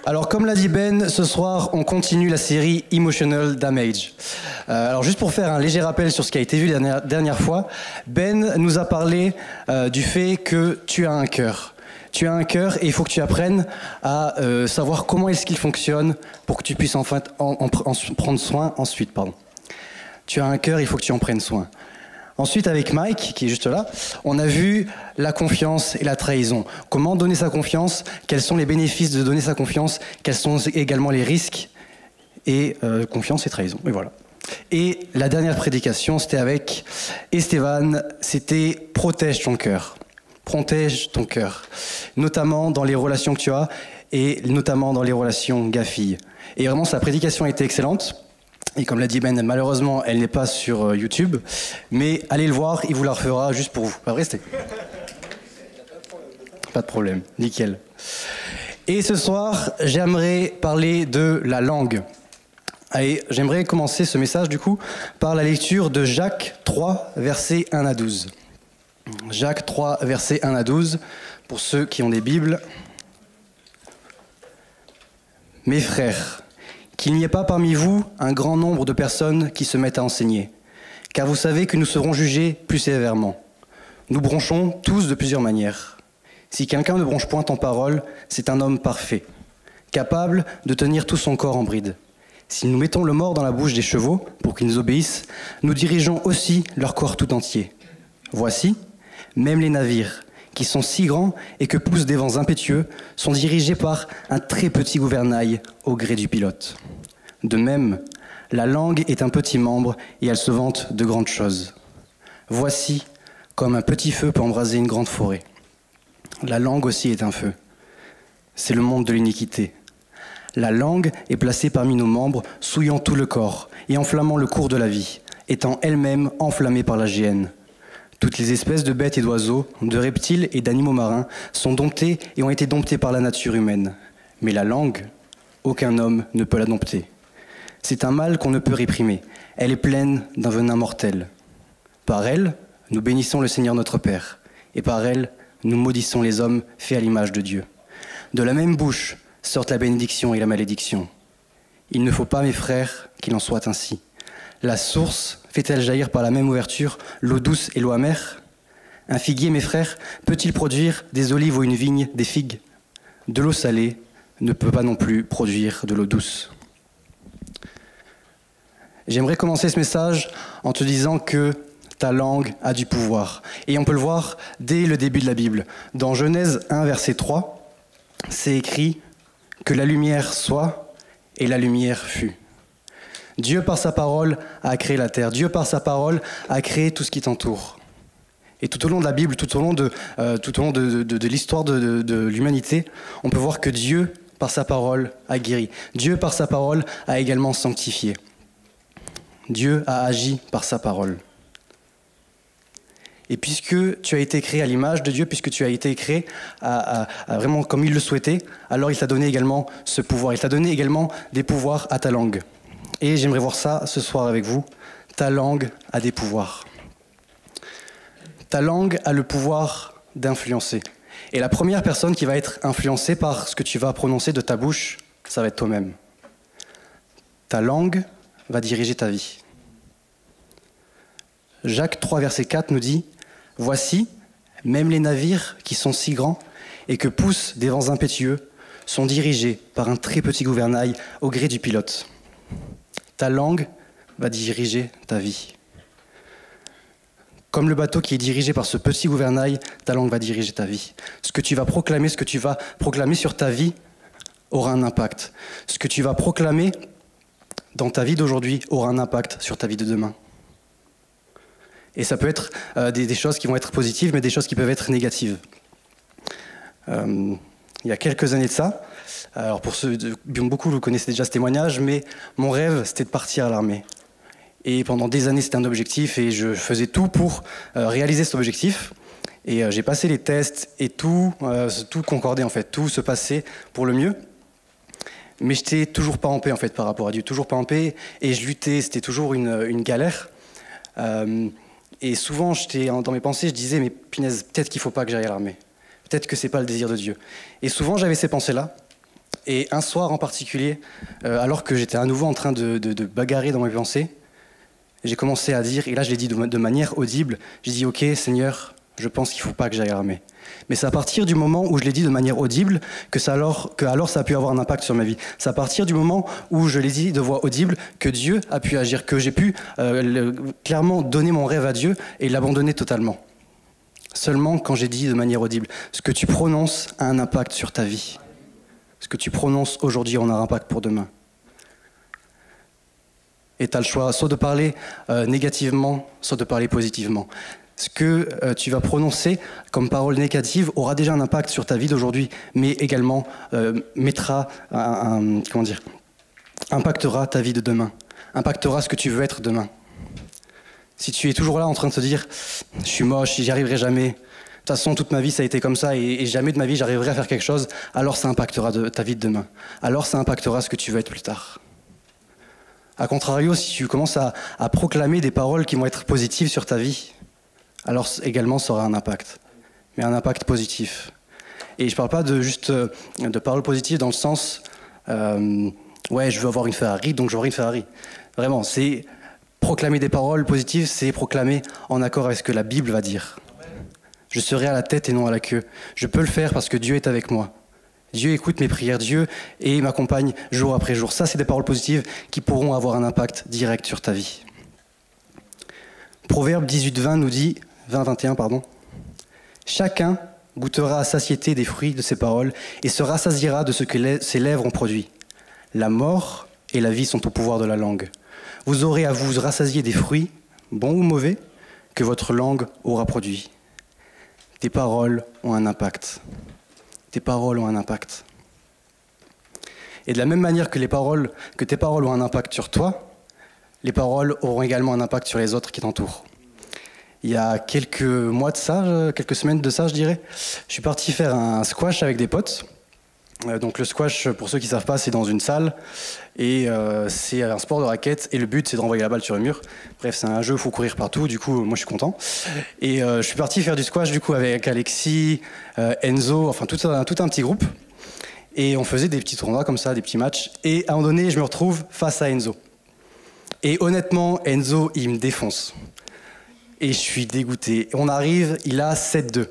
Alors, comme l'a dit Ben, ce soir, on continue la série Emotional Damage. Alors, juste pour faire un léger rappel sur ce qui a été vu la dernière fois, Ben nous a parlé du fait que tu as un cœur. Tu as un cœur et il faut que tu apprennes à savoir comment est-ce qu'il fonctionne pour que tu puisses en prendre soin ensuite. Tu as un cœur, il faut que tu en prennes soin. Ensuite, avec Mike, qui est juste là, on a vu la confiance et la trahison. Comment donner sa confiance, quels sont les bénéfices de donner sa confiance, quels sont également les risques, et confiance et trahison. Et voilà. Et la dernière prédication, c'était avec Esteban, c'était « Protège ton cœur ». Protège ton cœur, notamment dans les relations que tu as, et notamment dans les relations gars-filles. Et vraiment, sa prédication a été excellente. Et comme l'a dit Ben, malheureusement, elle n'est pas sur YouTube. Mais allez le voir, il vous la refera juste pour vous. Pas vrai, c'était ? Pas de problème, nickel. Et ce soir, j'aimerais parler de la langue. Allez, j'aimerais commencer ce message, du coup, par la lecture de Jacques 3, versets 1 à 12. Jacques 3, versets 1 à 12, pour ceux qui ont des Bibles. Mes frères, qu'il n'y ait pas parmi vous un grand nombre de personnes qui se mettent à enseigner, car vous savez que nous serons jugés plus sévèrement. Nous bronchons tous de plusieurs manières. Si quelqu'un ne bronche point en parole, c'est un homme parfait, capable de tenir tout son corps en bride. Si nous mettons le mors dans la bouche des chevaux pour qu'ils nous obéissent, nous dirigeons aussi leur corps tout entier. Voici, même les navires, qui sont si grands et que poussent des vents impétueux, sont dirigés par un très petit gouvernail au gré du pilote. De même, la langue est un petit membre et elle se vante de grandes choses. Voici comme un petit feu peut embraser une grande forêt. La langue aussi est un feu. C'est le monde de l'iniquité. La langue est placée parmi nos membres, souillant tout le corps et enflammant le cours de la vie, étant elle-même enflammée par la géhenne. Toutes les espèces de bêtes et d'oiseaux, de reptiles et d'animaux marins sont domptées et ont été domptées par la nature humaine. Mais la langue, aucun homme ne peut la dompter. C'est un mal qu'on ne peut réprimer. Elle est pleine d'un venin mortel. Par elle, nous bénissons le Seigneur notre Père. Et par elle, nous maudissons les hommes faits à l'image de Dieu. De la même bouche sortent la bénédiction et la malédiction. Il ne faut pas, mes frères, qu'il en soit ainsi. La source fait-elle jaillir par la même ouverture l'eau douce et l'eau amère ? Un figuier, mes frères, peut-il produire des olives ou une vigne des figues ? De l'eau salée ne peut pas non plus produire de l'eau douce. J'aimerais commencer ce message en te disant que ta langue a du pouvoir. Et on peut le voir dès le début de la Bible. Dans Genèse 1, verset 3, c'est écrit que la lumière soit et la lumière fut. Dieu, par sa parole, a créé la terre. Dieu, par sa parole, a créé tout ce qui t'entoure. Et tout au long de la Bible, tout au long de l'histoire de l'humanité, on peut voir que Dieu, par sa parole, a guéri. Dieu, par sa parole, a également sanctifié. Dieu a agi par sa parole. Et puisque tu as été créé à l'image de Dieu, puisque tu as été créé à vraiment comme il le souhaitait, alors il t'a donné également ce pouvoir. Il t'a donné également des pouvoirs à ta langue. Et j'aimerais voir ça ce soir avec vous. Ta langue a des pouvoirs. Ta langue a le pouvoir d'influencer. Et la première personne qui va être influencée par ce que tu vas prononcer de ta bouche, ça va être toi-même. Ta langue va diriger ta vie. Jacques 3, verset 4 nous dit « Voici, même les navires qui sont si grands et que poussent des vents impétueux sont dirigés par un très petit gouvernail au gré du pilote. » Ta langue va diriger ta vie. Comme le bateau qui est dirigé par ce petit gouvernail, ta langue va diriger ta vie. Ce que tu vas proclamer sur ta vie aura un impact. Ce que tu vas proclamer dans ta vie d'aujourd'hui aura un impact sur ta vie de demain. Et ça peut être des choses qui vont être positives, mais des choses qui peuvent être négatives. Il y a quelques années de ça, alors pour ceux, beaucoup vous connaissez déjà ce témoignage, mais mon rêve c'était de partir à l'armée. Et pendant des années c'était un objectif et je faisais tout pour réaliser cet objectif. Et j'ai passé les tests et tout concordait en fait, tout se passait pour le mieux. Mais j'étais toujours pas en paix en fait par rapport à Dieu, toujours pas en paix et je luttais, c'était toujours une galère. Et souvent dans mes pensées je disais mais punaise, peut-être qu'il faut pas que j'aille à l'armée. Peut-être que c'est pas le désir de Dieu. Et souvent j'avais ces pensées-là. Et un soir en particulier, alors que j'étais à nouveau en train de bagarrer dans mes pensées, j'ai commencé à dire, et là je l'ai dit de manière audible, j'ai dit « Ok Seigneur, je pense qu'il ne faut pas que j'aille à l'armée ». Mais c'est à partir du moment où je l'ai dit de manière audible que alors ça a pu avoir un impact sur ma vie. C'est à partir du moment où je l'ai dit de voix audible que Dieu a pu agir, que j'ai pu clairement donner mon rêve à Dieu et l'abandonner totalement. Seulement quand j'ai dit de manière audible, ce que tu prononces a un impact sur ta vie. Ce que tu prononces aujourd'hui en a un impact pour demain. Et tu as le choix soit de parler négativement, soit de parler positivement. Ce que tu vas prononcer comme parole négative aura déjà un impact sur ta vie d'aujourd'hui, mais également impactera ta vie de demain, impactera ce que tu veux être demain. Si tu es toujours là en train de te dire « je suis moche, j'y arriverai jamais », de toute façon toute ma vie ça a été comme ça et jamais de ma vie j'arriverai à faire quelque chose, alors ça impactera ta vie de demain, alors ça impactera ce que tu veux être plus tard. A contrario, si tu commences à proclamer des paroles qui vont être positives sur ta vie, alors également ça aura un impact, mais un impact positif. Et je ne parle pas juste de paroles positives dans le sens ouais, je veux avoir une Ferrari, donc j'aurai une Ferrari. Vraiment, c'est proclamer des paroles positives, c'est proclamer en accord avec ce que la Bible va dire. Je serai à la tête et non à la queue. Je peux le faire parce que Dieu est avec moi. Dieu écoute mes prières, Dieu et m'accompagne jour après jour. Ça, c'est des paroles positives qui pourront avoir un impact direct sur ta vie. Proverbe 18-20 nous dit, 20-21 pardon, « Chacun goûtera à satiété des fruits de ses paroles et se rassasiera de ce que ses lèvres ont produit. La mort et la vie sont au pouvoir de la langue. Vous aurez à vous rassasier des fruits, bons ou mauvais, que votre langue aura produit. » Tes paroles ont un impact. Tes paroles ont un impact. Et de la même manière que tes paroles ont un impact sur toi, les paroles auront également un impact sur les autres qui t'entourent. Il y a quelques mois de ça, quelques semaines de ça, je dirais, je suis parti faire un squash avec des potes. Donc le squash, pour ceux qui ne savent pas, c'est dans une salle et c'est un sport de raquette et le but c'est de renvoyer la balle sur le mur. Bref, c'est un jeu, il faut courir partout, du coup moi je suis content. Et je suis parti faire du squash du coup avec Alexis, Enzo, enfin tout un petit groupe. Et on faisait des petits tournois comme ça, des petits matchs. Et à un moment donné, je me retrouve face à Enzo. Et honnêtement, Enzo, il me défonce. Et je suis dégoûté. On arrive, il a 7-2.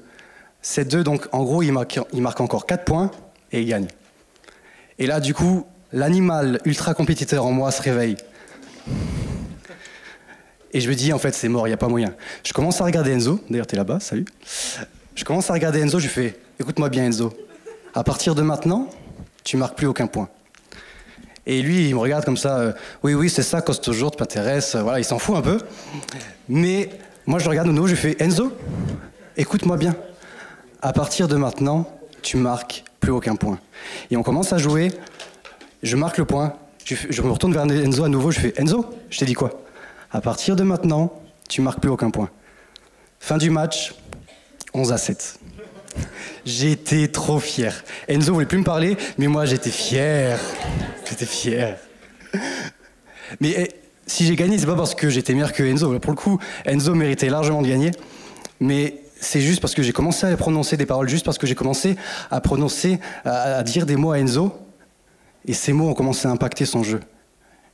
7-2, donc en gros, il marque encore 4 points. Et il gagne. Et là, du coup, l'animal ultra compétiteur en moi se réveille. Et je me dis, en fait, c'est mort, il n'y a pas moyen. Je commence à regarder Enzo. D'ailleurs, tu es là-bas, salut. Je commence à regarder Enzo, je lui fais, écoute-moi bien, Enzo. À partir de maintenant, tu marques plus aucun point. Et lui, il me regarde comme ça. Oui, c'est ça, cause toujours, tu m'intéresses. Voilà, il s'en fout un peu. Mais moi, je le regarde de nouveau, je lui fais, Enzo, écoute-moi bien. À partir de maintenant, tu marques plus aucun point. Et on commence à jouer, je marque le point, je me retourne vers Enzo à nouveau, je fais « Enzo, je t'ai dit quoi? À partir de maintenant, tu marques plus aucun point. » Fin du match, 11-7. J'étais trop fier. Enzo voulait plus me parler, mais moi j'étais fier. J'étais fier. Mais si j'ai gagné, c'est pas parce que j'étais meilleur que Enzo. Pour le coup, Enzo méritait largement de gagner, mais c'est juste parce que j'ai commencé à prononcer des paroles, juste parce que j'ai commencé à dire des mots à Enzo, et ces mots ont commencé à impacter son jeu.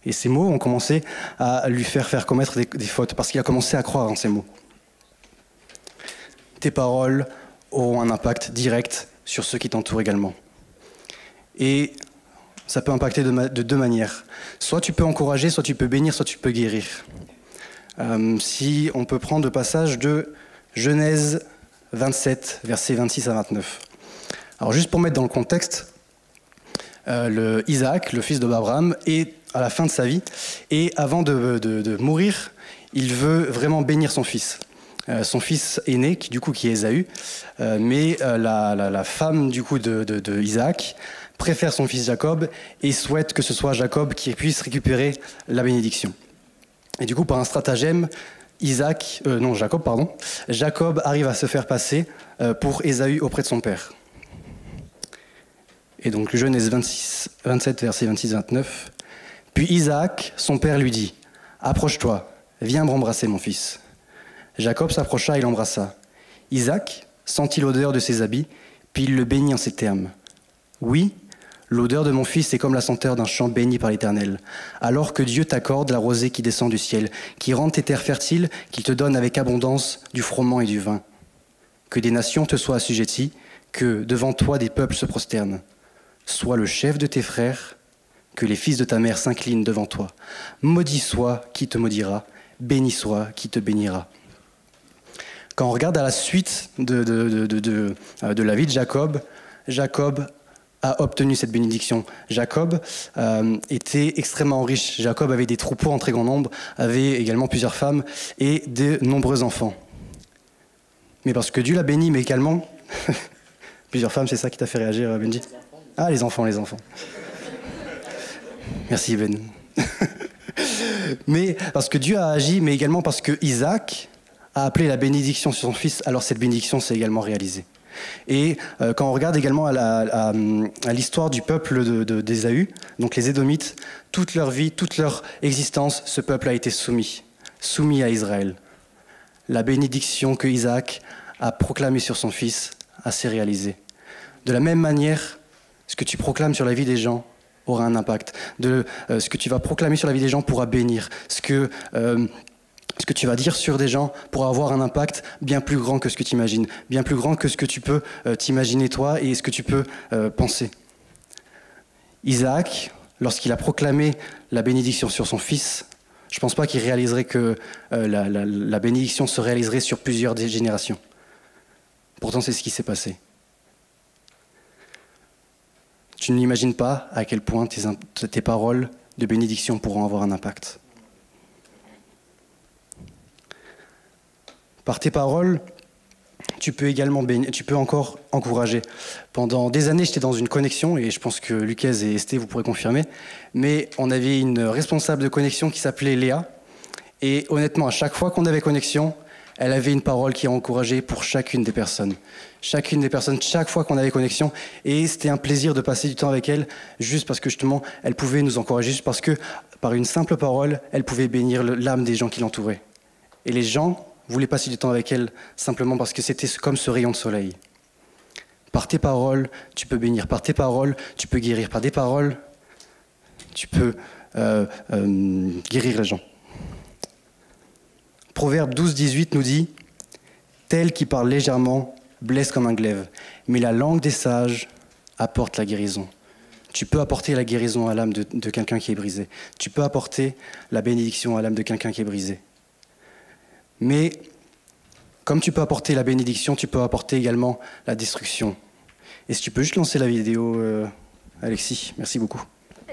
Et ces mots ont commencé à lui faire commettre des fautes, parce qu'il a commencé à croire en ces mots. Tes paroles auront un impact direct sur ceux qui t'entourent également. Et ça peut impacter de deux manières. Soit tu peux encourager, soit tu peux bénir, soit tu peux guérir. Si on peut prendre le passage de Genèse 27, versets 26 à 29. Alors juste pour mettre dans le contexte, Isaac, le fils d'Abraham, est à la fin de sa vie, et avant de mourir, il veut vraiment bénir son fils. Son fils aîné, qui est Ésaü, mais la femme du coup de Isaac préfère son fils Jacob et souhaite que ce soit Jacob qui puisse récupérer la bénédiction. Et du coup, par un stratagème, Jacob arrive à se faire passer pour Ésaü auprès de son père. Et donc Genèse 27, versets 26-29. Puis Isaac, son père, lui dit « Approche-toi, viens m'embrasser, mon fils. » Jacob s'approcha et l'embrassa. Isaac sentit l'odeur de ses habits, puis il le bénit en ces termes. « Oui, L'odeur de mon fils est comme la senteur d'un champ béni par l'Éternel. Alors que Dieu t'accorde la rosée qui descend du ciel, qui rend tes terres fertiles, qu'il te donne avec abondance du froment et du vin. Que des nations te soient assujetties, que devant toi des peuples se prosternent. Sois le chef de tes frères, que les fils de ta mère s'inclinent devant toi. Maudit soit qui te maudira, béni soit qui te bénira. Quand on regarde à la suite de la vie de Jacob, Jacob a obtenu cette bénédiction. Jacob était extrêmement riche. Jacob avait des troupeaux en très grand nombre, avait également plusieurs femmes et de nombreux enfants. Mais parce que Dieu l'a béni, mais également... plusieurs femmes, c'est ça qui t'a fait réagir, Benji? Ah, les enfants. Merci, Ben. Mais parce que Dieu a agi, mais également parce que Isaac a appelé la bénédiction sur son fils, alors cette bénédiction s'est également réalisée. Et quand on regarde également à l'histoire du peuple d'Ésaü, donc les Édomites, toute leur vie, toute leur existence, ce peuple a été soumis à Israël. La bénédiction que Isaac a proclamée sur son fils s'est réalisée. De la même manière, ce que tu proclames sur la vie des gens aura un impact. Ce que tu vas proclamer sur la vie des gens pourra bénir. Ce que tu vas dire sur des gens pourra avoir un impact bien plus grand que ce que tu imagines, bien plus grand que ce que tu peux t'imaginer toi et ce que tu peux penser. Isaac, lorsqu'il a proclamé la bénédiction sur son fils, je ne pense pas qu'il réaliserait que la bénédiction se réaliserait sur plusieurs générations. Pourtant, c'est ce qui s'est passé. Tu n'imagines pas à quel point tes paroles de bénédiction pourront avoir un impact. Par tes paroles, tu peux encore encourager. Pendant des années, j'étais dans une connexion, et je pense que Lucas et Esté, vous pourrez confirmer, mais on avait une responsable de connexion qui s'appelait Léa, et honnêtement, à chaque fois qu'on avait connexion, elle avait une parole qui encourageait pour chacune des personnes. Chaque fois qu'on avait connexion, et c'était un plaisir de passer du temps avec elle, juste parce que justement, elle pouvait nous encourager, juste parce que, par une simple parole, elle pouvait bénir l'âme des gens qui l'entouraient. Et les gens voulaient passer du temps avec elle simplement parce que c'était comme ce rayon de soleil. Par tes paroles, tu peux bénir. Par tes paroles, tu peux guérir. Par des paroles, tu peux guérir les gens. Proverbe 12-18 nous dit « Tel qui parle légèrement blesse comme un glaive, mais la langue des sages apporte la guérison. » Tu peux apporter la guérison à l'âme de quelqu'un qui est brisé. Tu peux apporter la bénédiction à l'âme de quelqu'un qui est brisé. Mais comme tu peux apporter la bénédiction, tu peux apporter également la destruction. Et si tu peux juste lancer la vidéo, Alexis, merci beaucoup.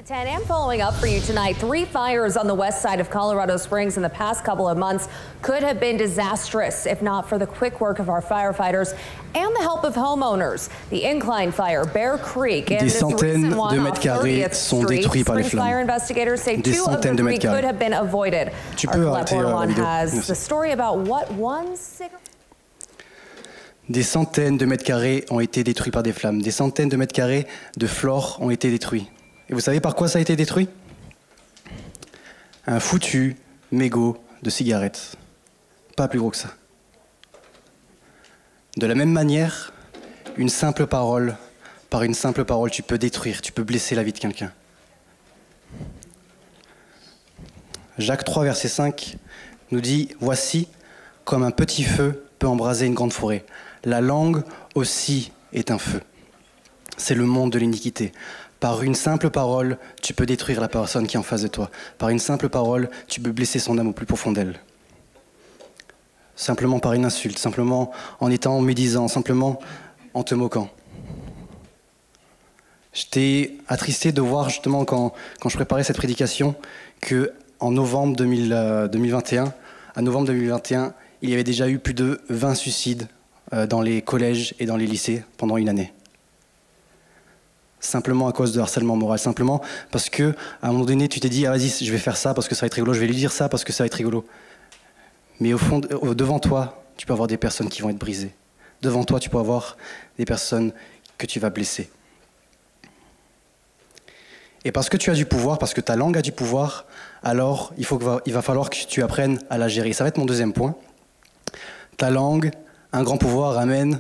10 and following up for you tonight, 3 fires on the west side of Colorado Springs in the past couple of months could have been disastrous if not for the quick work of our firefighters and the help of homeowners. The Incline Fire, Bear Creek, and des this centaines recent one de off mètres carrés 30th sont Street, détruits par les Springs flammes. fire investigators say Des 2 of the centaines de 3 mètres carrés. could have been avoided. Tu Our peux Colette arrêter la Bordelon vidéo. has Merci. the story about what one cigarette... Des centaines de mètres carrés ont été détruits par des flammes. Des centaines de mètres carrés de flore ont été détruits. Et vous savez par quoi ça a été détruit? Un foutu mégot de cigarettes. Pas plus gros que ça. De la même manière, une simple parole, par une simple parole, tu peux détruire, tu peux blesser la vie de quelqu'un. Jacques 3, verset 5 nous dit « Voici, comme un petit feu peut embraser une grande forêt. La langue aussi est un feu. » C'est le monde de l'iniquité. Par une simple parole, tu peux détruire la personne qui est en face de toi. Par une simple parole, tu peux blesser son âme au plus profond d'elle. Simplement par une insulte, simplement en étant médisant, simplement en te moquant. J'étais attristé de voir justement quand je préparais cette prédication qu'en novembre 2021, il y avait déjà eu plus de 20 suicides dans les collèges et dans les lycées pendant une année. Simplement à cause de harcèlement moral, simplement parce que à un moment donné tu t'es dit ah vas-y je vais faire ça parce que ça va être rigolo, je vais lui dire ça parce que ça va être rigolo. Mais au fond, devant toi, tu peux avoir des personnes qui vont être brisées. Devant toi, tu peux avoir des personnes que tu vas blesser. Et parce que tu as du pouvoir, parce que ta langue a du pouvoir, alors il va falloir que tu apprennes à la gérer. Ça va être mon deuxième point. Ta langue, un grand pouvoir amène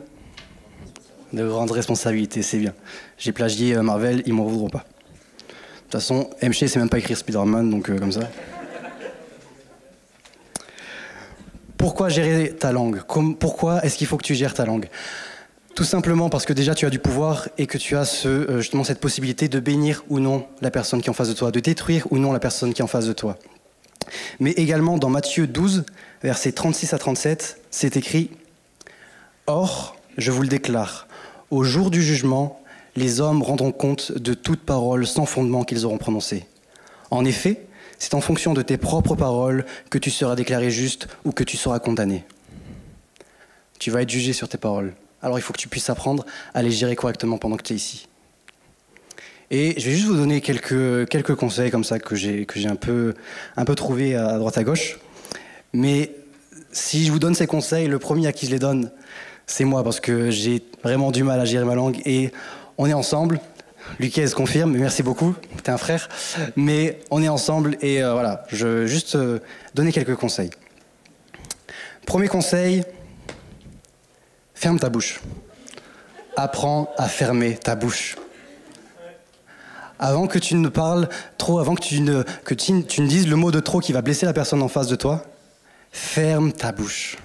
De grandes responsabilités, c'est bien. J'ai plagié Marvel, ils m'en voudront pas. De toute façon, MG sait même pas écrire Spider-Man, donc comme ça. Pourquoi gérer ta langue? Pourquoi est-ce qu'il faut que tu gères ta langue? Tout simplement parce que déjà tu as du pouvoir et que tu as justement cette possibilité de bénir ou non la personne qui est en face de toi, de détruire ou non la personne qui est en face de toi. Mais également dans Matthieu 12, versets 36 à 37, c'est écrit « Or, je vous le déclare, au jour du jugement, les hommes rendront compte de toute parole sans fondement qu'ils auront prononcée. En effet, c'est en fonction de tes propres paroles que tu seras déclaré juste ou que tu seras condamné. » Tu vas être jugé sur tes paroles. Alors il faut que tu puisses apprendre à les gérer correctement pendant que tu es ici. Et je vais juste vous donner quelques conseils comme ça que j'ai un peu trouvé à droite à gauche. Mais si je vous donne ces conseils, le premier à qui je les donne, c'est moi, parce que j'ai vraiment du mal à gérer ma langue. Et on est ensemble. Lucas confirme, merci beaucoup, t'es un frère. Mais on est ensemble et voilà, je veux juste donner quelques conseils. Premier conseil, ferme ta bouche. Apprends à fermer ta bouche. Avant que tu ne parles trop, avant que tu ne dises le mot de trop qui va blesser la personne en face de toi, ferme ta bouche.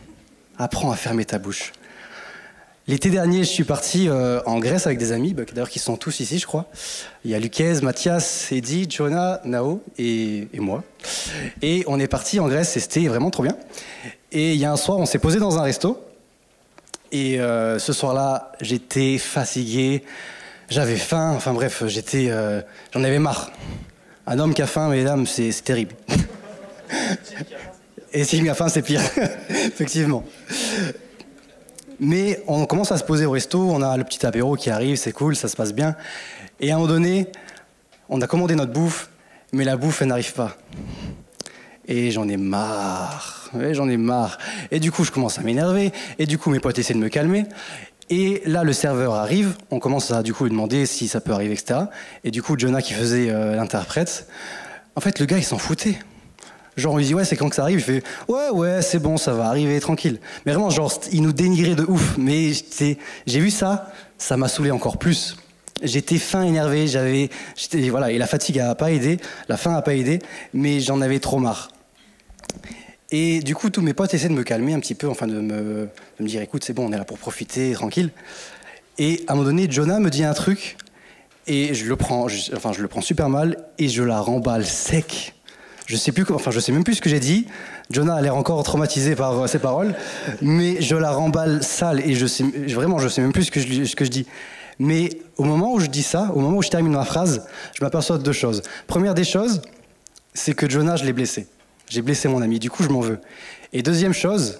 Apprends à fermer ta bouche. L'été dernier, je suis parti en Grèce avec des amis, d'ailleurs qui sont tous ici, je crois. Il y a Lucas, Mathias, Eddy, Jonah, Nao et moi. Et on est parti en Grèce et c'était vraiment trop bien. Et il y a un soir, on s'est posé dans un resto. Et ce soir-là, j'étais fatigué, j'avais faim, enfin bref, j'en avais marre. Un homme qui a faim, mesdames, c'est terrible. Et s'il a faim, c'est pire, effectivement. Mais on commence à se poser au resto, on a le petit apéro qui arrive, c'est cool, ça se passe bien. Et à un moment donné, on a commandé notre bouffe, mais la bouffe, elle n'arrive pas. Et j'en ai marre, ouais, j'en ai marre. Et du coup, je commence à m'énerver, et du coup, mes potes essaient de me calmer. Et là, le serveur arrive, on commence à du coup lui demander si ça peut arriver, etc. Et du coup, Jonah qui faisait l'interprète, en fait, le gars, il s'en foutait. Genre, on lui dit, ouais, c'est quand que ça arrive? Il fait, ouais, c'est bon, ça va arriver, tranquille. Mais vraiment, genre, il nous dénigrait de ouf. Mais j'ai vu ça, ça m'a saoulé encore plus. J'étais faim, énervé, voilà, et la fatigue n'a pas aidé, la faim n'a pas aidé, mais j'en avais trop marre. Et du coup, tous mes potes essaient de me calmer un petit peu, enfin de me dire, écoute, c'est bon, on est là pour profiter, tranquille. Et à un moment donné, Jonah me dit un truc, et je le prends super mal, et je la remballe sec. Je sais même plus ce que j'ai dit. Jonah a l'air encore traumatisé par ses paroles, mais je la remballe sale, et je sais même plus ce que je dis. Mais au moment où je dis ça, au moment où je termine ma phrase, je m'aperçois de deux choses. Première des choses, c'est que Jonah, je l'ai blessé. J'ai blessé mon ami, du coup je m'en veux. Et deuxième chose,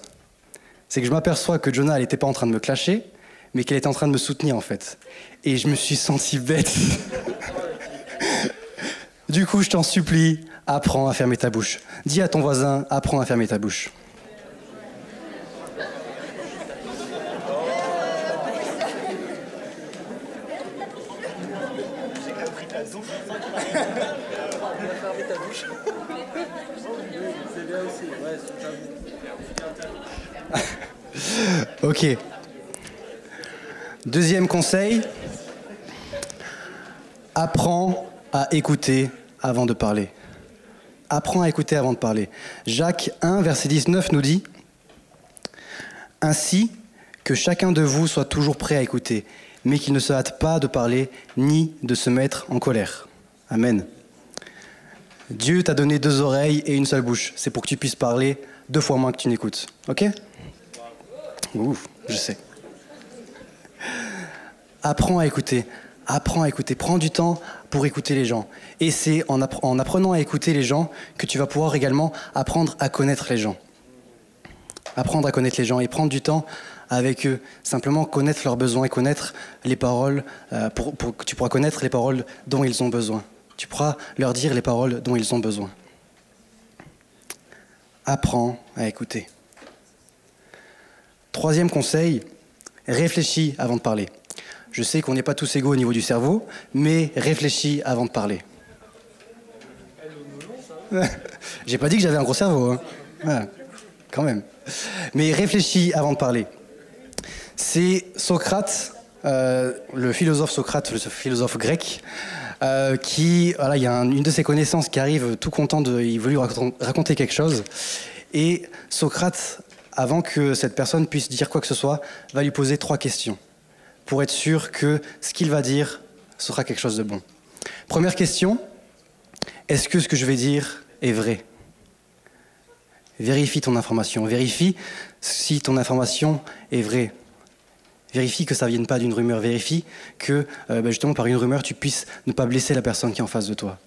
c'est que je m'aperçois que Jonah, elle n'était pas en train de me clasher, mais qu'elle était en train de me soutenir en fait. Et je me suis senti bête. Du coup, je t'en supplie, apprends à fermer ta bouche. Dis à ton voisin, apprends à fermer ta bouche. Ok. Deuxième conseil, apprends à écouter avant de parler. Apprends à écouter avant de parler. Jacques 1, verset 19 nous dit « Ainsi que chacun de vous soit toujours prêt à écouter, mais qu'il ne se hâte pas de parler ni de se mettre en colère. » Amen. Dieu t'a donné 2 oreilles et une seule bouche. C'est pour que tu puisses parler 2 fois moins que tu n'écoutes. Ok ? Ouf, je sais. Apprends à écouter. Apprends à écouter. Prends du temps pour écouter les gens. Et c'est en apprenant à écouter les gens que tu vas pouvoir également apprendre à connaître les gens. Apprendre à connaître les gens et prendre du temps avec eux. Simplement connaître leurs besoins et connaître les paroles, tu pourras connaître les paroles dont ils ont besoin. Tu pourras leur dire les paroles dont ils ont besoin. Apprends à écouter. 3e conseil, réfléchis avant de parler. Je sais qu'on n'est pas tous égaux au niveau du cerveau, mais réfléchis avant de parler. J'ai pas dit que j'avais un gros cerveau, hein. Ouais, quand même. Mais réfléchis avant de parler. C'est Socrate le philosophe Socrate, le philosophe grec, qui, voilà, il y a une de ses connaissances qui arrive tout content, il veut lui raconter quelque chose. Et Socrate, avant que cette personne puisse dire quoi que ce soit, va lui poser 3 questions pour être sûr que ce qu'il va dire sera quelque chose de bon. Première question, est-ce que ce que je vais dire est vrai ? Vérifie ton information, vérifie si ton information est vraie. Vérifie que ça ne vienne pas d'une rumeur, vérifie que justement par une rumeur tu puisses ne pas blesser la personne qui est en face de toi.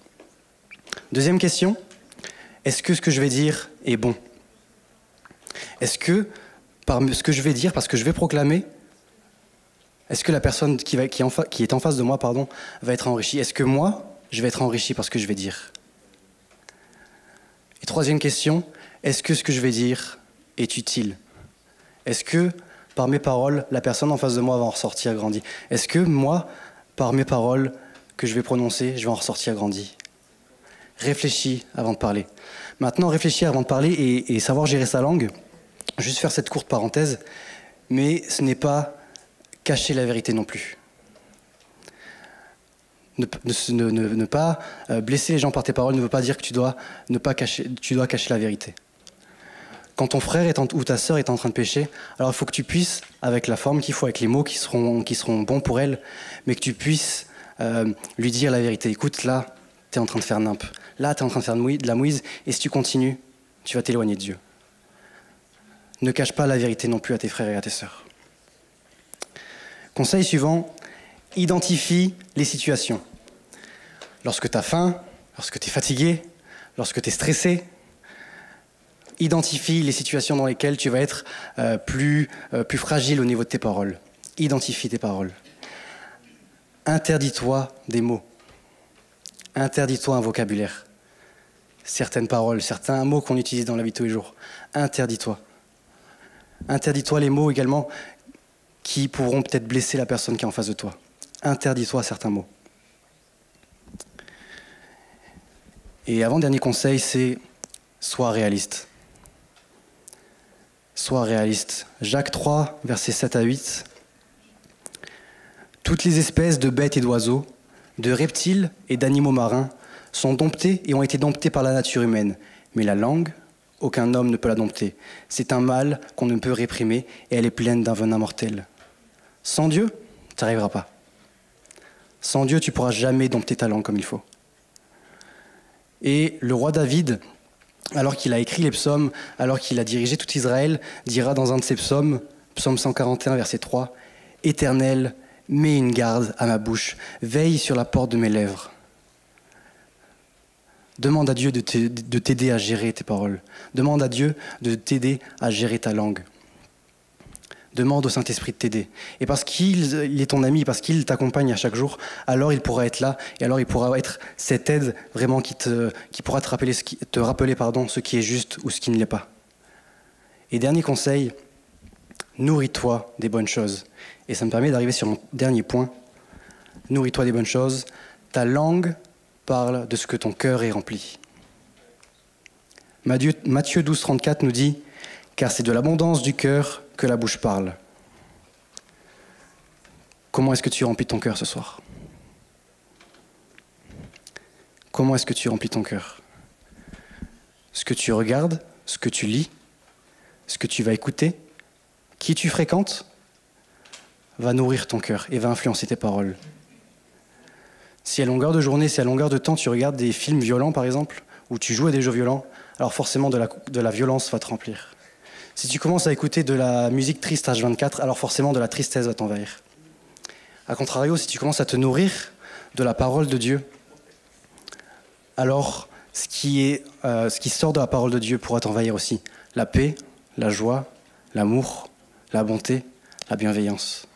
Deuxième question, est-ce que ce que je vais dire est bon ? Est-ce que par ce que je vais dire, parce que je vais proclamer, est-ce que la personne qui est en face de moi, va être enrichie ? Est-ce que moi, je vais être enrichi par ce que je vais dire ? Et troisième question, est-ce que ce que je vais dire est utile ? Est-ce que par mes paroles, la personne en face de moi va en ressortir grandi ? Est-ce que moi, par mes paroles que je vais prononcer, je vais en ressortir grandi ? Réfléchis avant de parler. Maintenant, réfléchir avant de parler et savoir gérer sa langue, juste faire cette courte parenthèse, mais ce n'est pas cacher la vérité non plus. Ne pas blesser les gens par tes paroles ne veut pas dire que tu dois cacher la vérité. Quand ton frère ou ta sœur est en train de pécher, alors il faut que tu puisses, avec la forme qu'il faut, avec les mots qui seront bons pour elle, mais que tu puisses lui dire la vérité. Écoute, là, tu es en train de faire nimp. Là, tu es en train de faire de la mouise, et si tu continues, tu vas t'éloigner de Dieu. Ne cache pas la vérité non plus à tes frères et à tes sœurs. Conseil suivant, identifie les situations. Lorsque tu as faim, lorsque tu es fatigué, lorsque tu es stressé, identifie les situations dans lesquelles tu vas être plus fragile au niveau de tes paroles. Identifie tes paroles. Interdis-toi des mots. Interdis-toi un vocabulaire. Certaines paroles, certains mots qu'on utilise dans la vie de tous les jours. Interdis-toi. Interdis-toi les mots également qui pourront peut-être blesser la personne qui est en face de toi. Interdis-toi certains mots. Et avant-dernier conseil, c'est sois réaliste. Sois réaliste. Jacques 3, versets 7 à 8. Toutes les espèces de bêtes et d'oiseaux, de reptiles et d'animaux marins sont domptées et ont été domptées par la nature humaine. Mais la langue, aucun homme ne peut la dompter. C'est un mal qu'on ne peut réprimer et elle est pleine d'un venin mortel. Sans Dieu, tu n'y arriveras pas. Sans Dieu, tu ne pourras jamais dompter ta langue comme il faut. Et le roi David, alors qu'il a écrit les psaumes, alors qu'il a dirigé tout Israël, dira dans un de ses psaumes, psaume 141, verset 3, « Éternel, mets une garde à ma bouche, veille sur la porte de mes lèvres. » Demande à Dieu de t'aider à gérer tes paroles. Demande à Dieu de t'aider à gérer ta langue. Demande au Saint-Esprit de t'aider. Et parce qu'il est ton ami, parce qu'il t'accompagne à chaque jour, alors il pourra être là, et alors il pourra être cette aide vraiment qui pourra te rappeler, ce qui est juste ou ce qui ne l'est pas. Et dernier conseil, nourris-toi des bonnes choses. Et ça me permet d'arriver sur mon dernier point. Nourris-toi des bonnes choses. Ta langue parle de ce que ton cœur est rempli. Matthieu 12, 34 nous dit « Car c'est de l'abondance du cœur que la bouche parle. » Comment est-ce que tu remplis ton cœur ce soir ? Comment est-ce que tu remplis ton cœur ? Ce que tu regardes, ce que tu lis, ce que tu vas écouter, qui tu fréquentes, va nourrir ton cœur et va influencer tes paroles. Si à longueur de journée, si à longueur de temps, tu regardes des films violents, par exemple, ou tu joues à des jeux violents, alors forcément de la violence va te remplir. Si tu commences à écouter de la musique triste H24, alors forcément de la tristesse va t'envahir. A contrario, si tu commences à te nourrir de la parole de Dieu, alors ce qui sort de la parole de Dieu pourra t'envahir aussi. La paix, la joie, l'amour, la bonté, la bienveillance.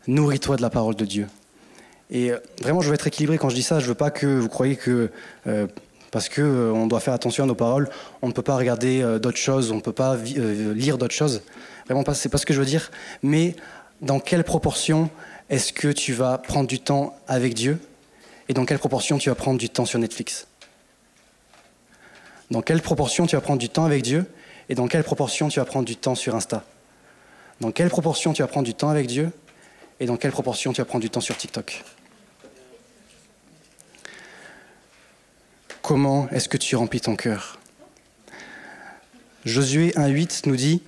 Nourris-toi de la parole de Dieu. Et vraiment, je veux être équilibré quand je dis ça. Je veux pas que vous croyiez que parce qu'on doit faire attention à nos paroles, on ne peut pas regarder d'autres choses, on ne peut pas lire d'autres choses. Vraiment, c'est pas ce que je veux dire. Mais dans quelle proportion est-ce que tu vas prendre du temps avec Dieu et dans quelle proportion tu vas prendre du temps sur Netflix ? Dans quelle proportion tu vas prendre du temps avec Dieu et dans quelle proportion tu vas prendre du temps sur Insta ? Dans quelle proportion tu vas prendre du temps avec Dieu et dans quelle proportion tu vas prendre du temps sur TikTok? Comment est-ce que tu remplis ton cœur? Josué 1,8 nous dit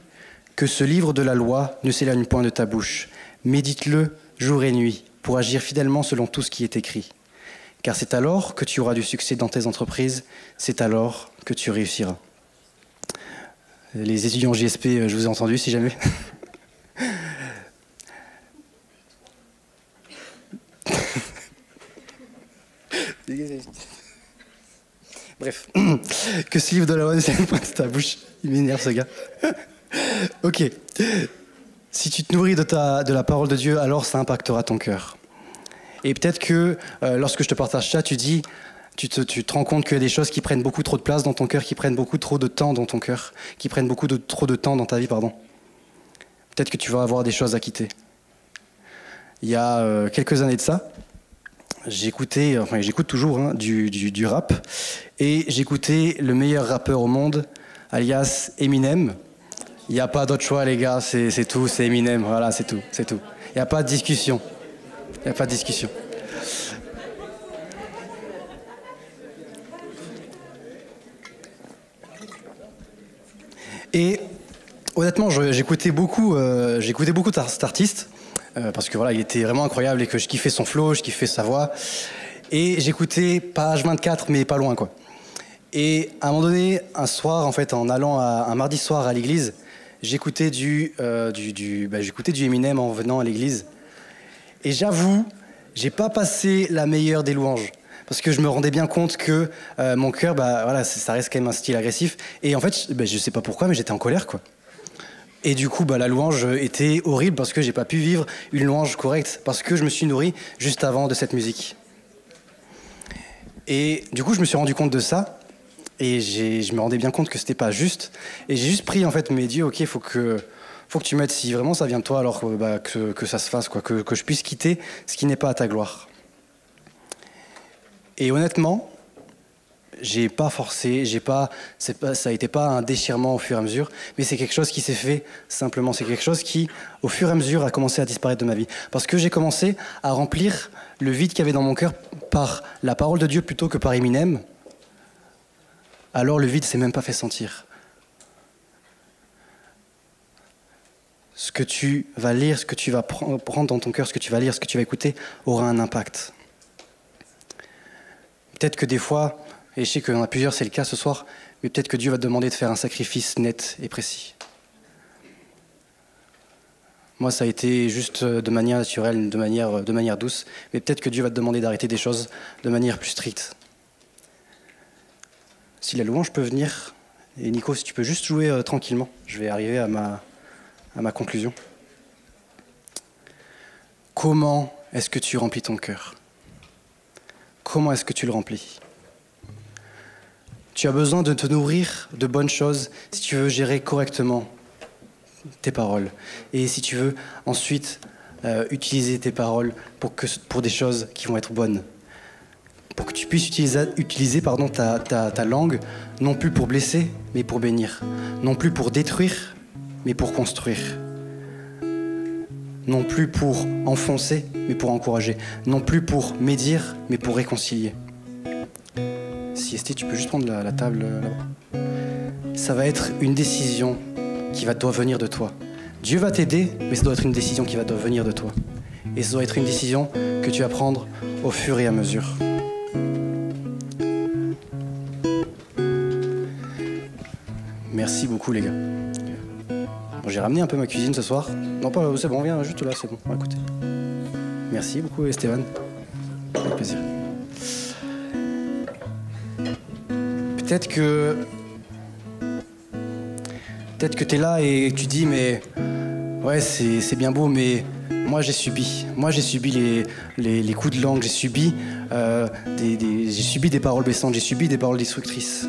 que ce livre de la loi ne s'éloigne point de ta bouche. Médite-le jour et nuit pour agir fidèlement selon tout ce qui est écrit. Car c'est alors que tu auras du succès dans tes entreprises, c'est alors que tu réussiras. Les étudiants JSP, je vous ai entendu si jamais. Bref, que ce livre de la loi ne s'éloigne point de ta bouche. Il m'énerve ce gars. Ok. Si tu te nourris de la parole de Dieu, alors ça impactera ton cœur. Et peut-être que lorsque je te partage ça, tu te rends compte qu'il y a des choses qui prennent beaucoup trop de place dans ton cœur, qui prennent beaucoup trop de temps dans ton cœur, qui prennent trop de temps dans ta vie, pardon. Peut-être que tu vas avoir des choses à quitter. Il y a quelques années de ça, j'écoute toujours du rap, et j'écoutais le meilleur rappeur au monde, alias Eminem. Il n'y a pas d'autre choix, les gars, c'est tout, c'est Eminem, voilà, c'est tout. Il n'y a pas de discussion. Et honnêtement, j'écoutais beaucoup cet artiste, parce que voilà, il était vraiment incroyable et que je kiffais son flow, je kiffais sa voix. Et j'écoutais pas H24, mais pas loin, quoi. Et à un moment donné, un soir, en fait, en allant un mardi soir à l'église, j'écoutais du Eminem en venant à l'église. Et j'avoue, j'ai pas passé la meilleure des louanges. Parce que je me rendais bien compte que mon cœur, ça reste quand même un style agressif. Et en fait, je sais pas pourquoi, mais j'étais en colère, quoi. Et du coup, la louange était horrible parce que j'ai pas pu vivre une louange correcte. Parce que je me suis nourri juste avant de cette musique. Et du coup, je me suis rendu compte de ça. Et je me rendais bien compte que c'était pas juste. Et j'ai juste pris, en fait, mes dieux, ok, faut que tu m'aides. Si vraiment ça vient de toi, alors que ça se fasse, quoi. Que je puisse quitter ce qui n'est pas à ta gloire. Et honnêtement, j'ai pas forcé, ça a été pas un déchirement au fur et à mesure, mais c'est quelque chose qui s'est fait simplement. C'est quelque chose qui, au fur et à mesure, a commencé à disparaître de ma vie. Parce que j'ai commencé à remplir le vide qu'il y avait dans mon cœur par la parole de Dieu plutôt que par Eminem. Alors le vide s'est même pas fait sentir. Ce que tu vas lire, ce que tu vas prendre dans ton cœur, ce que tu vas lire, ce que tu vas écouter, aura un impact. Peut-être que des fois, et je sais qu'il y en a plusieurs, c'est le cas ce soir, mais peut-être que Dieu va te demander de faire un sacrifice net et précis. Moi, ça a été juste de manière naturelle, de manière douce, mais peut-être que Dieu va te demander d'arrêter des choses de manière plus stricte. Si la louange peut venir, et Nico, si tu peux juste jouer tranquillement, je vais arriver à ma conclusion. Comment est-ce que tu remplis ton cœur ? Comment est-ce que tu le remplis ? Tu as besoin de te nourrir de bonnes choses si tu veux gérer correctement tes paroles. Et si tu veux ensuite utiliser tes paroles pour des choses qui vont être bonnes. Pour que tu puisses utiliser ta langue, non plus pour blesser, mais pour bénir. Non plus pour détruire, mais pour construire. Non plus pour enfoncer, mais pour encourager. Non plus pour médire, mais pour réconcilier. Si Esté, tu peux juste prendre la table là-bas. Ça va être une décision qui doit venir de toi. Dieu va t'aider, mais ça doit être une décision qui doit venir de toi. Et ça doit être une décision que tu vas prendre au fur et à mesure. Merci beaucoup les gars. Bon, j'ai ramené un peu ma cuisine ce soir. Non, pas, c'est bon, viens juste là, c'est bon. Écoutez. Merci beaucoup Esteban. Avec plaisir. Peut-être que tu es là et tu dis mais ouais c'est bien beau mais moi j'ai subi les coups de langue, j'ai subi des paroles blessantes, j'ai subi des paroles destructrices.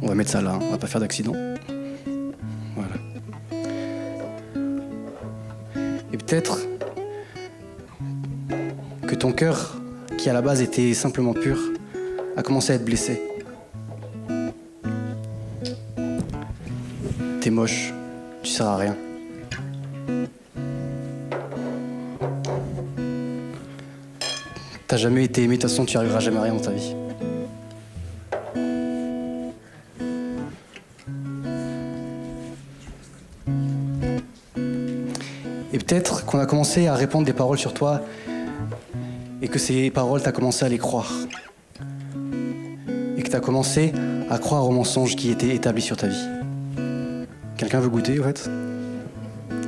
On va mettre ça là, on va pas faire d'accident. Voilà. Et peut-être que ton cœur, qui à la base était simplement pur, a commencé à être blessé. T'es moche, tu sers à rien. t'as jamais été aimé, de toute façon tu arriveras jamais à rien dans ta vie. Et peut-être qu'on a commencé à répandre des paroles sur toi et que ces paroles, t'as commencé à les croire. Et que t'as commencé à croire aux mensonges qui étaient établis sur ta vie. Quelqu'un veut goûter, en fait?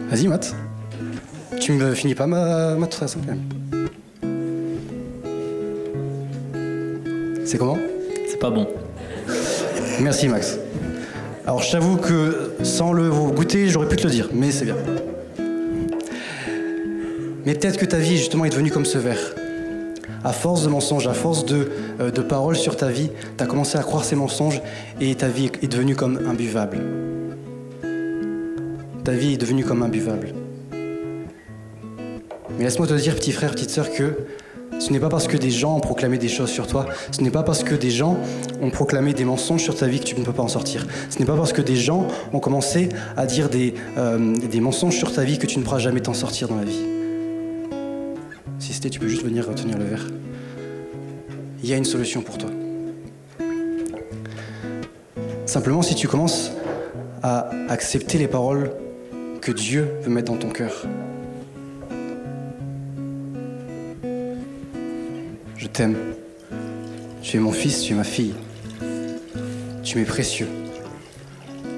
Vas-y, Matt. Tu me finis pas ma trace, quand même. C'est comment? C'est pas bon. Merci, Max. Alors, je t'avoue que sans le goûter, j'aurais pu te le dire, mais c'est bien. Mais peut-être que ta vie, justement, est devenue comme ce verre. À force de mensonges, à force de paroles sur ta vie, tu as commencé à croire ces mensonges et ta vie est devenue comme imbuvable. Ta vie est devenue comme imbuvable. Mais laisse-moi te dire, petit frère, petite sœur, que ce n'est pas parce que des gens ont proclamé des choses sur toi, ce n'est pas parce que des gens ont proclamé des mensonges sur ta vie que tu ne peux pas en sortir. Ce n'est pas parce que des gens ont commencé à dire des mensonges sur ta vie que tu ne pourras jamais t'en sortir dans la vie. Si c'était, tu peux juste venir retenir le verre. Il y a une solution pour toi. Simplement, si tu commences à accepter les paroles que Dieu veut mettre dans ton cœur. Je t'aime. Tu es mon fils, tu es ma fille. Tu m'es précieux.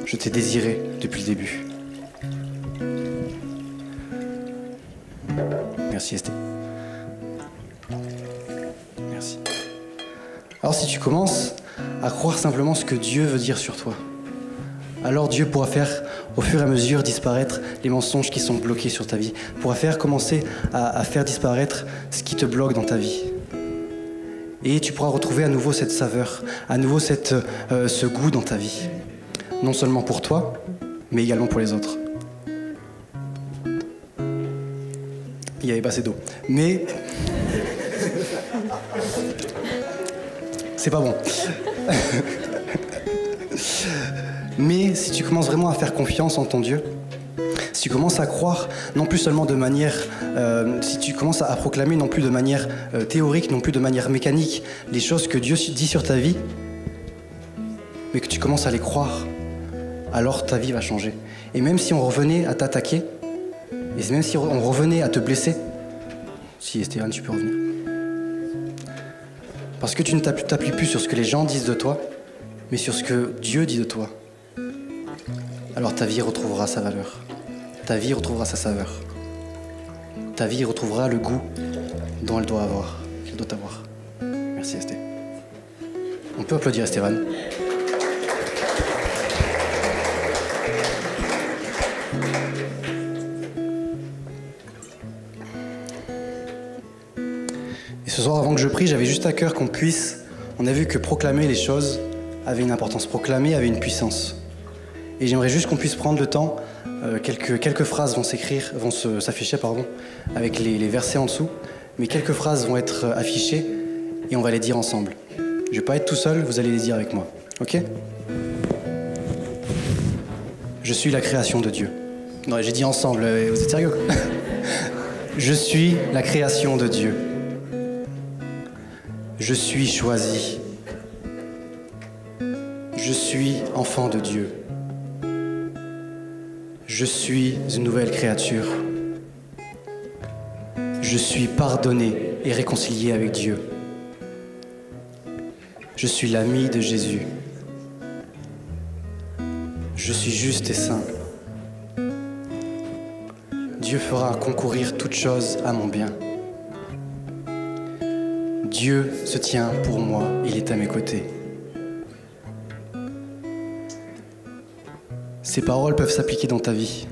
Je t'ai désiré depuis le début. Merci Esté. Merci. Alors si tu commences à croire simplement ce que Dieu veut dire sur toi, alors Dieu pourra faire au fur et à mesure disparaître les mensonges qui sont bloqués sur ta vie, pourra commencer à faire disparaître ce qui te bloque dans ta vie. Et tu pourras retrouver à nouveau cette saveur, à nouveau ce goût dans ta vie. Non seulement pour toi, mais également pour les autres. Il y avait pas assez d'eau. Mais c'est pas bon. Mais si tu commences vraiment à faire confiance en ton Dieu, si tu commences à croire, non plus seulement de manière, si tu commences à proclamer non plus de manière théorique, non plus de manière mécanique, les choses que Dieu dit sur ta vie, mais que tu commences à les croire, alors ta vie va changer. Et même si on revenait à t'attaquer, et même si on revenait à te blesser, si Stéphane, tu peux revenir. Parce que tu ne t'appuies plus sur ce que les gens disent de toi, mais sur ce que Dieu dit de toi. Alors ta vie retrouvera sa valeur. Ta vie retrouvera sa saveur. Ta vie retrouvera le goût dont elle doit avoir. Qu'elle doit avoir. Merci Esté. On peut applaudir Esteban. Et ce soir, avant que je prie, j'avais juste à cœur qu'on puisse... On a vu que proclamer les choses avait une importance. Proclamer avait une puissance. Et j'aimerais juste qu'on puisse prendre le temps, quelques phrases vont s'afficher, avec les versets en dessous, mais quelques phrases vont être affichées et on va les dire ensemble. Je vais pas être tout seul, vous allez les dire avec moi, ok? Je suis la création de Dieu. Non, j'ai dit ensemble, vous êtes sérieux? Je suis la création de Dieu. Je suis choisi. Je suis enfant de Dieu. Je suis une nouvelle créature. Je suis pardonné et réconcilié avec Dieu. Je suis l'ami de Jésus. Je suis juste et saint. Dieu fera concourir toutes choses à mon bien. Dieu se tient pour moi, il est à mes côtés. Ces paroles peuvent s'appliquer dans ta vie,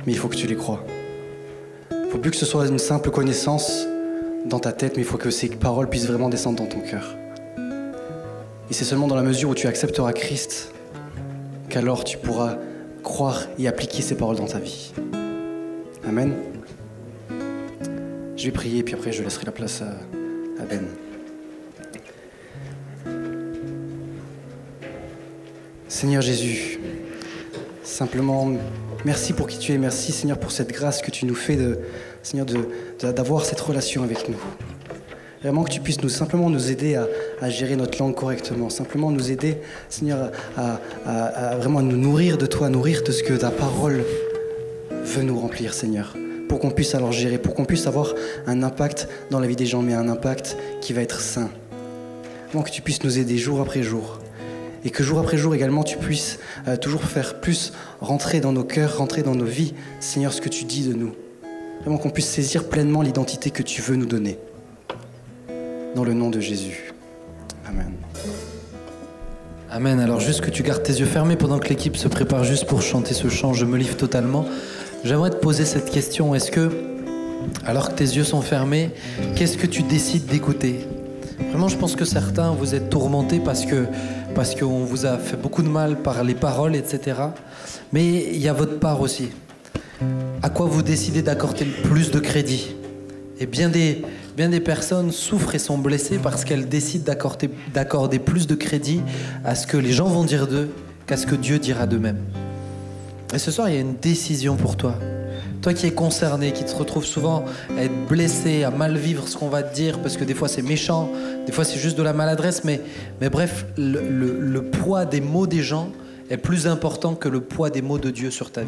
mais il faut que tu les crois. Il ne faut plus que ce soit une simple connaissance dans ta tête, mais il faut que ces paroles puissent vraiment descendre dans ton cœur. Et c'est seulement dans la mesure où tu accepteras Christ qu'alors tu pourras croire et appliquer ces paroles dans ta vie. Amen. Je vais prier, puis après je laisserai la place à Ben. Seigneur Jésus, simplement, merci pour qui tu es. Merci, Seigneur, pour cette grâce que tu nous fais, Seigneur, d'avoir cette relation avec nous. Vraiment que tu puisses simplement nous aider à gérer notre langue correctement. Simplement nous aider, Seigneur, à vraiment nous nourrir de toi, nourrir de ce que ta parole veut nous remplir, Seigneur. Pour qu'on puisse alors gérer, pour qu'on puisse avoir un impact dans la vie des gens, mais un impact qui va être sain. Vraiment que tu puisses nous aider jour après jour. Et que jour après jour également, tu puisses toujours faire plus rentrer dans nos cœurs, rentrer dans nos vies, Seigneur, ce que tu dis de nous. Vraiment qu'on puisse saisir pleinement l'identité que tu veux nous donner. Dans le nom de Jésus. Amen. Amen. Alors juste que tu gardes tes yeux fermés pendant que l'équipe se prépare juste pour chanter ce chant « Je me livre totalement ». J'aimerais te poser cette question. Est-ce que, alors que tes yeux sont fermés, qu'est-ce que tu décides d'écouter ? Vraiment, je pense que certains, vous êtes tourmentés parce qu'on vous a fait beaucoup de mal par les paroles, etc. Mais il y a votre part aussi. À quoi vous décidez d'accorder le plus de crédit ? Et bien des personnes souffrent et sont blessées parce qu'elles décident d'accorder plus de crédit à ce que les gens vont dire d'eux qu'à ce que Dieu dira d'eux-mêmes. Et ce soir, il y a une décision pour toi. Toi qui es concerné, qui te retrouves souvent à être blessé, à mal vivre ce qu'on va te dire, parce que des fois c'est méchant, des fois c'est juste de la maladresse, mais bref, le poids des mots des gens est plus important que le poids des mots de Dieu sur ta vie.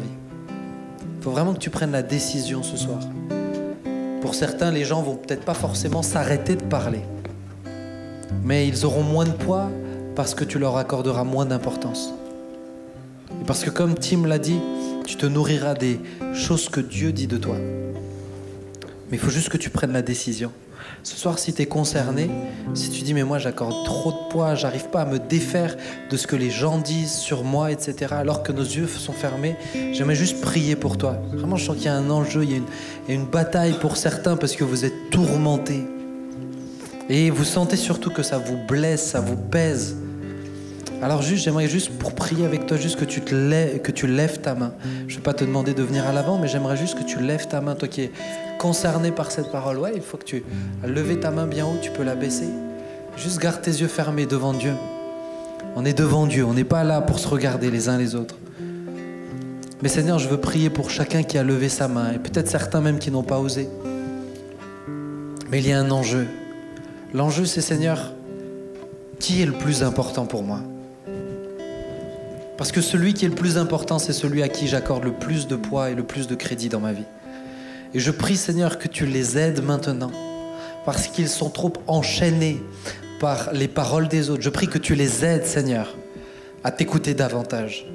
Il faut vraiment que tu prennes la décision ce soir. Pour certains, les gens vont peut-être pas forcément s'arrêter de parler, mais ils auront moins de poids parce que tu leur accorderas moins d'importance. Et parce que comme Tim l'a dit, tu te nourriras des choses que Dieu dit de toi. Mais il faut juste que tu prennes la décision. Ce soir, si tu es concerné, si tu dis « mais moi j'accorde trop de poids, j'arrive pas à me défaire de ce que les gens disent sur moi, etc. » alors que nos yeux sont fermés, j'aimerais juste prier pour toi. Vraiment, je sens qu'il y a un enjeu, il y a une bataille pour certains parce que vous êtes tourmentés. Et vous sentez surtout que ça vous blesse, ça vous pèse. Alors j'aimerais juste pour prier avec toi, juste que tu lèves ta main. Je ne vais pas te demander de venir à l'avant, mais j'aimerais juste que tu lèves ta main, toi qui es concerné par cette parole. Ouais, il faut que tu leves ta main bien haut, tu peux la baisser. Juste garde tes yeux fermés devant Dieu. On est devant Dieu, on n'est pas là pour se regarder les uns les autres. Mais Seigneur, je veux prier pour chacun qui a levé sa main, et peut-être certains même qui n'ont pas osé. Mais il y a un enjeu. L'enjeu, c'est Seigneur, qui est le plus important pour moi ? Parce que celui qui est le plus important, c'est celui à qui j'accorde le plus de poids et le plus de crédit dans ma vie. Et je prie, Seigneur, que tu les aides maintenant, parce qu'ils sont trop enchaînés par les paroles des autres. Je prie que tu les aides, Seigneur, à t'écouter davantage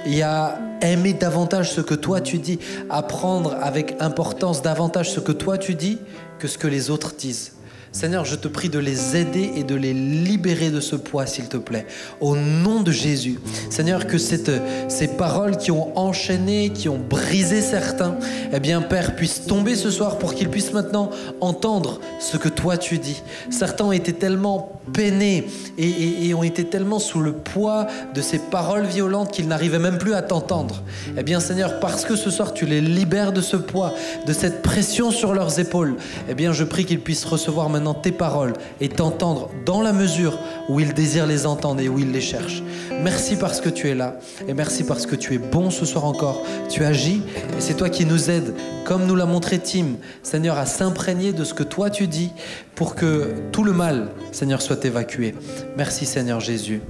et à aimer davantage ce que toi tu dis, à prendre avec importance davantage ce que toi tu dis que ce que les autres disent. Seigneur, je te prie de les aider et de les libérer de ce poids, s'il te plaît. Au nom de Jésus. Seigneur, que ces paroles qui ont enchaîné, qui ont brisé certains, eh bien, Père, puissent tomber ce soir pour qu'ils puissent maintenant entendre ce que toi tu dis. Certains ont été tellement peinés et ont été tellement sous le poids de ces paroles violentes qu'ils n'arrivaient même plus à t'entendre. Eh bien, Seigneur, parce que ce soir tu les libères de ce poids, de cette pression sur leurs épaules, eh bien, je prie qu'ils puissent recevoir maintenant tes paroles et t'entendre dans la mesure où ils désirent les entendre et où ils les cherchent. Merci parce que tu es là et merci parce que tu es bon ce soir encore. Tu agis et c'est toi qui nous aides, comme nous l'a montré Tim, Seigneur, à s'imprégner de ce que toi tu dis pour que tout le mal, Seigneur, soit évacué. Merci Seigneur Jésus.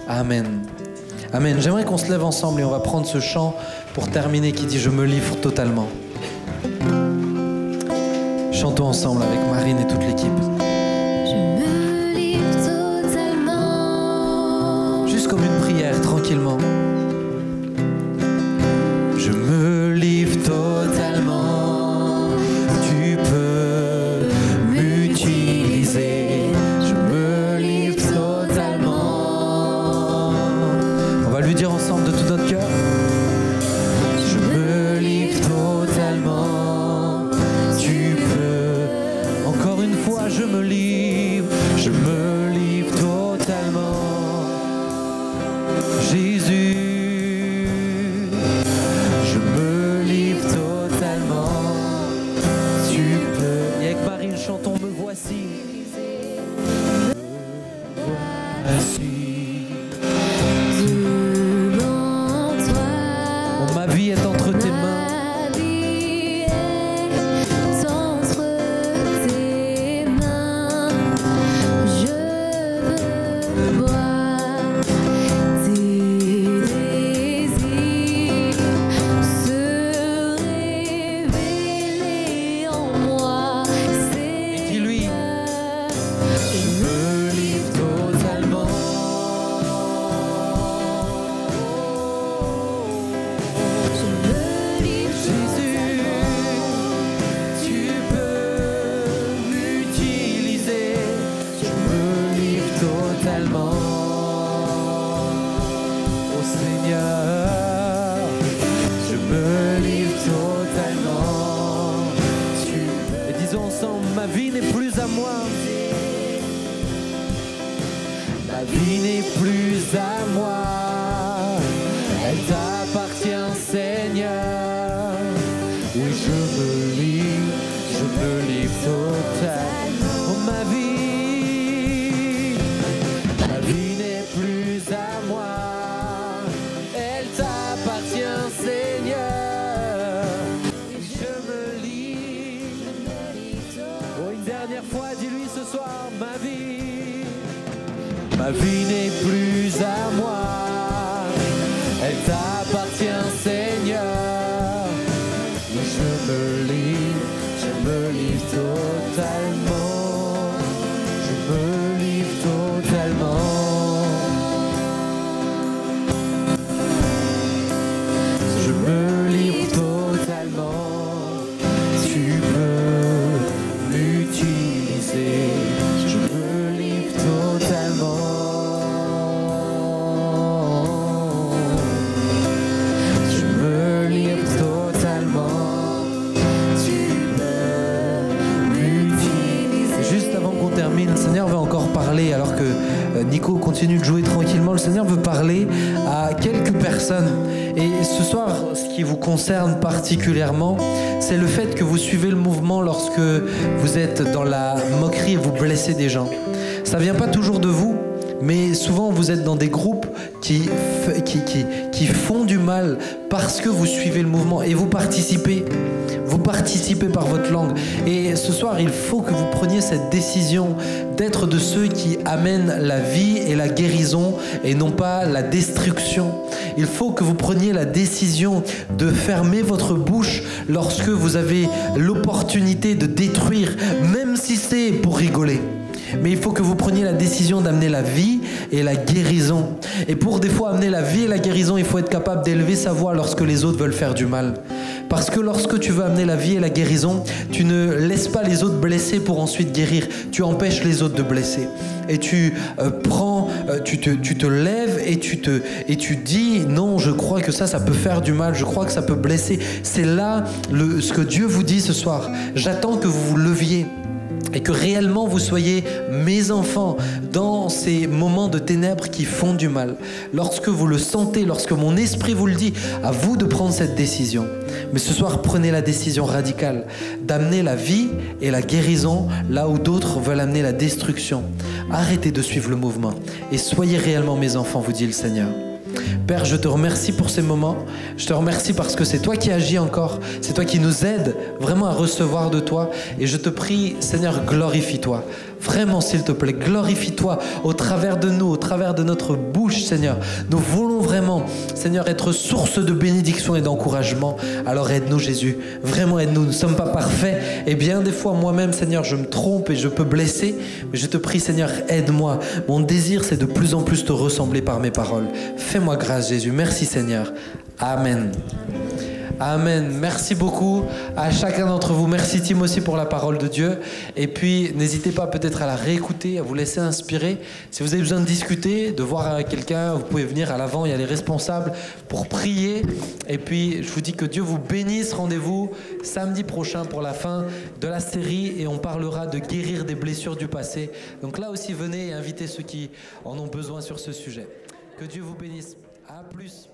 Amen. Amen. J'aimerais qu'on se lève ensemble et on va prendre ce chant pour terminer qui dit « Je me livre totalement ». Chantons ensemble avec Marine et toute l'équipe. Je me livre totalement. Juste comme une prière, tranquillement. Je me livre totalement. Tu peux m'utiliser. Je me livre totalement. On va lui dire ensemble de tout notre cœur. Je me livre totalement. Je me livre totalement. Jésus, je me livre totalement. Tu peux. Et avec Marine, chantons Me voici. Me voici. Devant toi. Oh, ma vie est entre tes mains. ma vie n'est plus à moi. Ma vie n'est plus à moi. Elle t'appartient, Seigneur. Oui, je me livre totalement. Oh, ma vie n'est plus à moi. Elle t'appartient, Seigneur. Je me livre. Oh, une dernière fois, dis-lui ce soir, ma vie n'est plus à moi. Elle t'appartient, Seigneur. Oui, je me livre totalement. Je me livre totalement. Je me livre totalement. Tu peux m'utiliser. Je me livre totalement. Je me livre totalement. Tu peux m'utiliser. Juste avant qu'on termine, le Seigneur veut encore parler alors que Nico continue de jouer tranquillement. Le Seigneur veut parler à quelques personnes. Et ce soir, ce qui vous concerne particulièrement, c'est le fait que vous suivez le mouvement lorsque vous êtes dans la moquerie et vous blessez des gens. Ça vient pas toujours de vous, mais souvent vous êtes dans des groupes qui font du mal parce que vous suivez le mouvement et vous participez. Vous participez par votre langue. Et ce soir, il faut que vous preniez cette décision d'être de ceux qui amènent la vie et la guérison et non pas la destruction. Il faut que vous preniez la décision de fermer votre bouche lorsque vous avez l'opportunité de détruire, même si c'est pour rigoler. Mais il faut que vous preniez la décision d'amener la vie et la guérison. Et pour des fois amener la vie et la guérison, il faut être capable d'élever sa voix lorsque les autres veulent faire du mal. Parce que lorsque tu veux amener la vie et la guérison, tu ne laisses pas les autres blesser pour ensuite guérir. Tu empêches les autres de blesser. Et tu te lèves et tu dis non, je crois que ça peut faire du mal, je crois que ça peut blesser. C'est là ce que Dieu vous dit ce soir. J'attends que vous vous leviez. Et que réellement vous soyez mes enfants dans ces moments de ténèbres qui font du mal. Lorsque vous le sentez, lorsque mon esprit vous le dit, à vous de prendre cette décision. Mais ce soir, prenez la décision radicale d'amener la vie et la guérison là où d'autres veulent amener la destruction. Arrêtez de suivre le mouvement et soyez réellement mes enfants, vous dit le Seigneur. Père, je te remercie pour ces moments. Je te remercie parce que c'est toi qui agis encore. C'est toi qui nous aides vraiment à recevoir de toi. Et je te prie, Seigneur, glorifie-toi. Vraiment, s'il te plaît, glorifie-toi au travers de nous, au travers de notre bouche, Seigneur. Nous voulons vraiment, Seigneur, être source de bénédiction et d'encouragement. Alors aide-nous, Jésus. Vraiment aide-nous. Nous ne sommes pas parfaits. Et bien des fois, moi-même, Seigneur, je me trompe et je peux blesser. Mais je te prie, Seigneur, aide-moi. Mon désir, c'est de plus en plus te ressembler par mes paroles. Fais-moi grâce, Jésus. Merci, Seigneur. Amen. Amen. Merci beaucoup à chacun d'entre vous. Merci Tim aussi pour la parole de Dieu. Et puis, n'hésitez pas peut-être à la réécouter, à vous laisser inspirer. Si vous avez besoin de discuter, de voir avec quelqu'un, vous pouvez venir à l'avant. Il y a les responsables pour prier. Et puis, je vous dis que Dieu vous bénisse. Rendez-vous samedi prochain pour la fin de la série. Et on parlera de guérir des blessures du passé. Donc là aussi, venez et invitez ceux qui en ont besoin sur ce sujet. Que Dieu vous bénisse. À plus.